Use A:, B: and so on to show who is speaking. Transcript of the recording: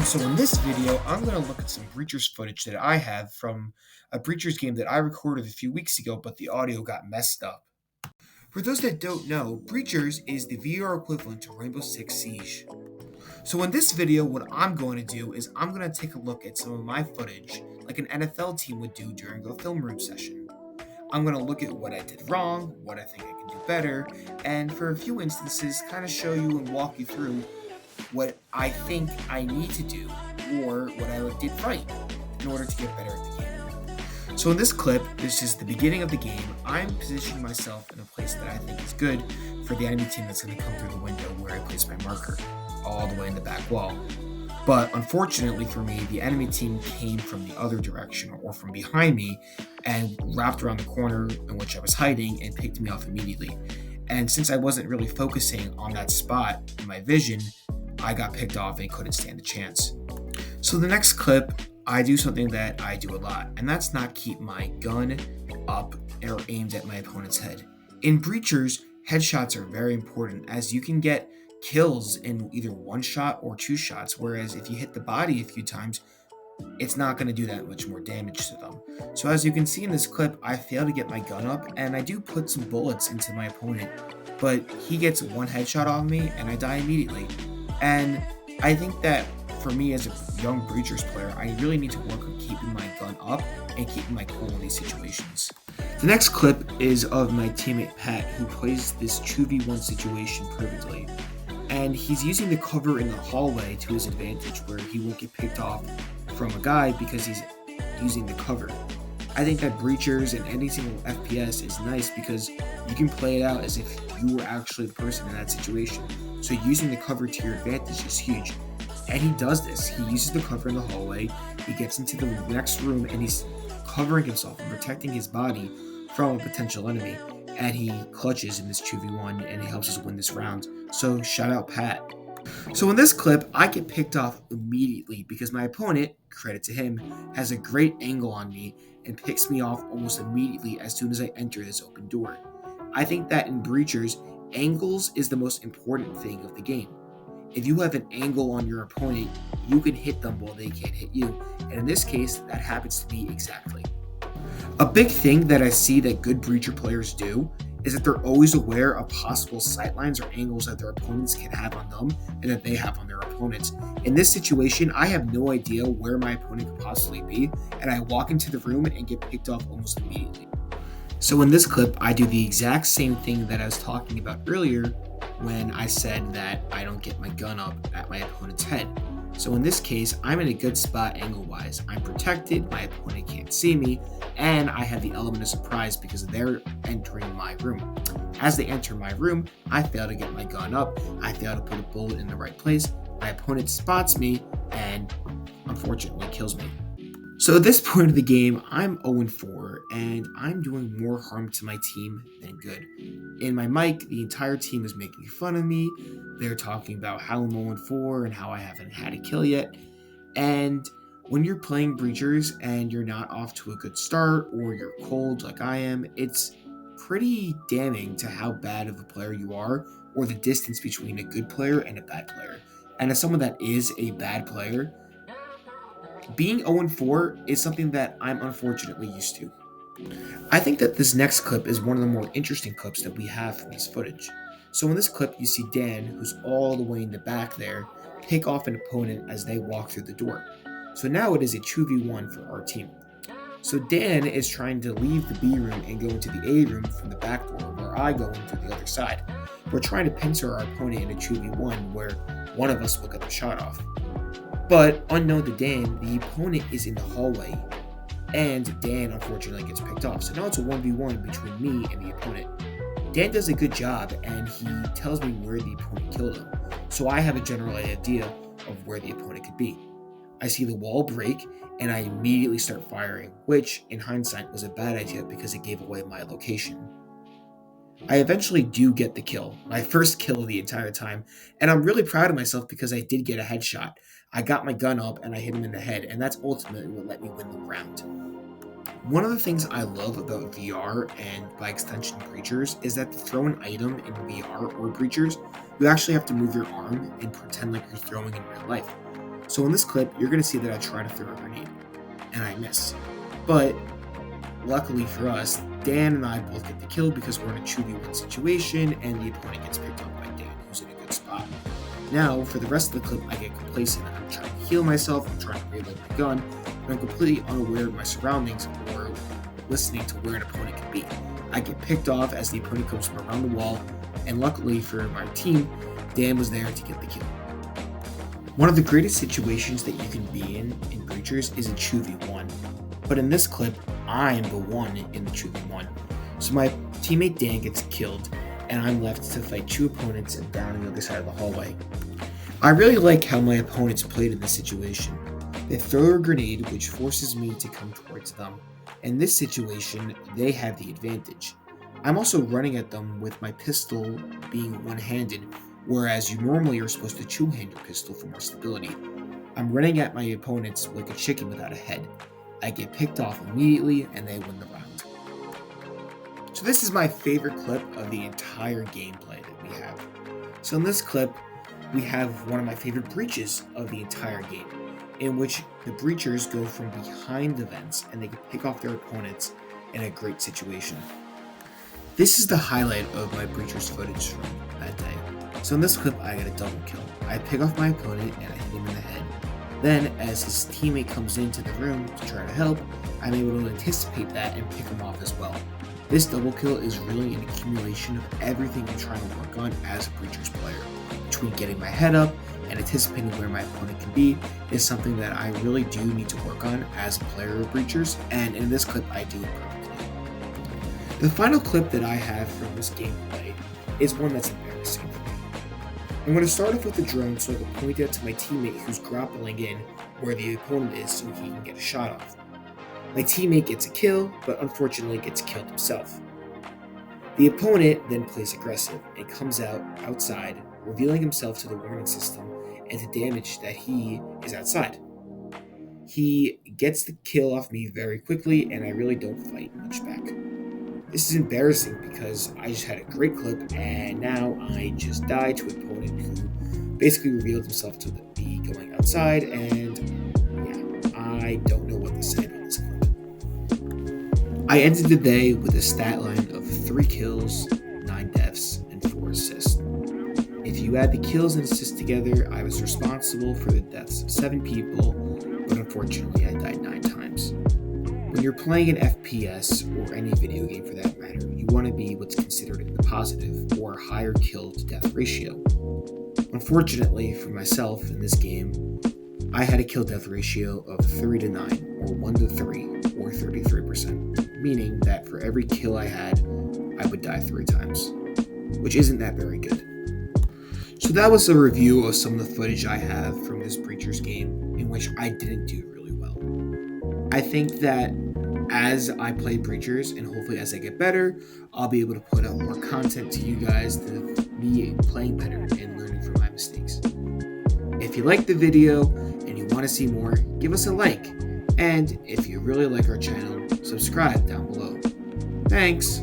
A: So in this video, I'm going to look at some Breachers footage that I have from a Breachers game that I recorded a few weeks ago, but the audio got messed up. For those that don't know, Breachers is the VR equivalent to Rainbow Six Siege. So in this video, what I'm going to do is I'm going to take a look at some of my footage, like an NFL team would do during a film room session. I'm going to look at what I did wrong, what I think I can do better, and for a few instances, kind of show you and walk you through what I think I need to do or what I did right in order to get better at the game. So in this clip, this is the beginning of the game. I'm positioning myself in a place that I think is good for the enemy team that's going to come through the window where I place my marker, all the way in the back wall. But unfortunately for me, the enemy team came from the other direction or from behind me and wrapped around the corner in which I was hiding and picked me off immediately. And since I wasn't really focusing on that spot in my vision, I got picked off and couldn't stand a chance. So the next clip, I do something that I do a lot, and that's not keep my gun up or aimed at my opponent's head. In Breachers, headshots are very important as you can get kills in either one shot or two shots, whereas if you hit the body a few times, it's not going to do that much more damage to them. So as you can see in this clip, I fail to get my gun up, and I do put some bullets into my opponent, but he gets one headshot on me and I die immediately. And I think that for me as a young Breachers player, I really need to work on keeping my gun up and keeping my cool in these situations. The next clip is of my teammate Pat, who plays this 2v1 situation perfectly. And he's using the cover in the hallway to his advantage, where he won't get picked off from a guy because he's using the cover. I think that Breachers and any single FPS is nice because you can play it out as if you were actually the person in that situation. So using the cover to your advantage is huge. And he does this. He uses the cover in the hallway, he gets into the next room, and he's covering himself and protecting his body from a potential enemy. And he clutches in this 2v1 and he helps us win this round. So shout out Pat. So in this clip, I get picked off immediately because my opponent, credit to him, has a great angle on me and picks me off almost immediately as soon as I enter this open door. I think that in Breachers, angles is the most important thing of the game. If you have an angle on your opponent, you can hit them while they can't hit you, and in this case, that happens to be exactly. A big thing that I see that good Breacher players do is that they're always aware of possible sightlines or angles that their opponents can have on them and that they have on their opponents. In this situation, I have no idea where my opponent could possibly be, and I walk into the room and get picked off almost immediately. So in this clip, I do the exact same thing that I was talking about earlier when I said that I don't get my gun up at my opponent's head. So in this case, I'm in a good spot angle-wise. I'm protected, my opponent can't see me, and I have the element of surprise because they're entering my room. As they enter my room, I fail to get my gun up, I fail to put a bullet in the right place, my opponent spots me, and unfortunately kills me. So at this point of the game, I'm 0-4, and I'm doing more harm to my team than good. In my mic, the entire team is making fun of me. They're talking about how I'm 0-4 and how I haven't had a kill yet. And when you're playing Breachers and you're not off to a good start, or you're cold like I am, it's pretty damning to how bad of a player you are, or the distance between a good player and a bad player. And as someone that is a bad player, being 0-4 is something that I'm unfortunately used to. I think that this next clip is one of the more interesting clips that we have from this footage. So in this clip, you see Dan, who's all the way in the back there, pick off an opponent as they walk through the door. So now it is a 2v1 for our team. So Dan is trying to leave the B room and go into the A room from the back door, where I go in through the other side. We're trying to pincer our opponent in a 2v1 where one of us will get the shot off. But unknown to Dan, the opponent is in the hallway, and Dan unfortunately gets picked off. So now it's a 1v1 between me and the opponent. Dan does a good job, and he tells me where the opponent killed him. So I have a general idea of where the opponent could be. I see the wall break, and I immediately start firing, which in hindsight was a bad idea because it gave away my location. I eventually do get the kill, my first kill of the entire time, and I'm really proud of myself because I did get a headshot. I got my gun up and I hit him in the head, and that's ultimately what let me win the round. One of the things I love about VR and by extension Breachers is that to throw an item in VR or Breachers, you actually have to move your arm and pretend like you're throwing in real life. So in this clip, you're going to see that I try to throw a grenade, and I miss. But luckily for us, Dan and I both get the kill because we're in a 2v1 situation, and the opponent gets picked up by Dan, who's in a good spot. Now, for the rest of the clip, I get complacent. I'm trying to heal myself, I'm trying to reload my gun, and I'm completely unaware of my surroundings or listening to where an opponent could be. I get picked off as the opponent comes from around the wall, and luckily for my team, Dan was there to get the kill. One of the greatest situations that you can be in Breachers is a 2v1, but in this clip, I am the one in the 2v1. So my teammate Dan gets killed, and I'm left to fight two opponents down on the other side of the hallway. I really like how my opponents played in this situation. They throw a grenade, which forces me to come towards them. In this situation, they have the advantage. I'm also running at them with my pistol being one-handed, whereas you normally are supposed to two-hand your pistol for more stability. I'm running at my opponents like a chicken without a head. I get picked off immediately, and they win the round. So this is my favorite clip of the entire gameplay that we have. So in this clip, we have one of my favorite breaches of the entire game, in which the breachers go from behind the vents and they can pick off their opponents in a great situation. This is the highlight of my breachers footage from that day. So in this clip, I get a double kill. I pick off my opponent and I hit him in the head. Then, as his teammate comes into the room to try to help, I'm able to anticipate that and pick him off as well. This double kill is really an accumulation of everything I'm trying to work on as a Breachers player. Between getting my head up and anticipating where my opponent can be is something that I really do need to work on as a player of Breachers, and in this clip I do it perfectly. The final clip that I have from this gameplay is one that's embarrassing for me. I'm going to start off with the drone so I can point out to my teammate who's grappling in where the opponent is so he can get a shot off. My teammate gets a kill, but unfortunately gets killed himself. The opponent then plays aggressive and comes outside, revealing himself to the warning system and to damage that he is outside. He gets the kill off me very quickly, and I really don't fight much back. This is embarrassing because I just had a great clip, and now I just died to an opponent who basically revealed himself to be going outside, and yeah, I don't know what to say about this clip. I ended the day with a stat line of 3 kills, 9 deaths, and 4 assists. If you add the kills and assists together, I was responsible for the deaths of 7 people, but unfortunately I died 9 times. When you're playing an FPS, or any video game for that matter, you want to be what's considered in the positive, or higher kill to death ratio. Unfortunately for myself in this game, I had a kill death ratio of 3 to 9, or 1 to 3, or 33%, meaning that for every kill I had, I would die 3 times, which isn't that very good. So that was a review of some of the footage I have from this Breachers game, in which I didn't do really well. I think that as I play Breachers, and hopefully as I get better, I'll be able to put out more content to you guys to me playing better and learning from my mistakes. If you liked the video and you want to see more, give us a like. And if you really like our channel, subscribe down below. Thanks!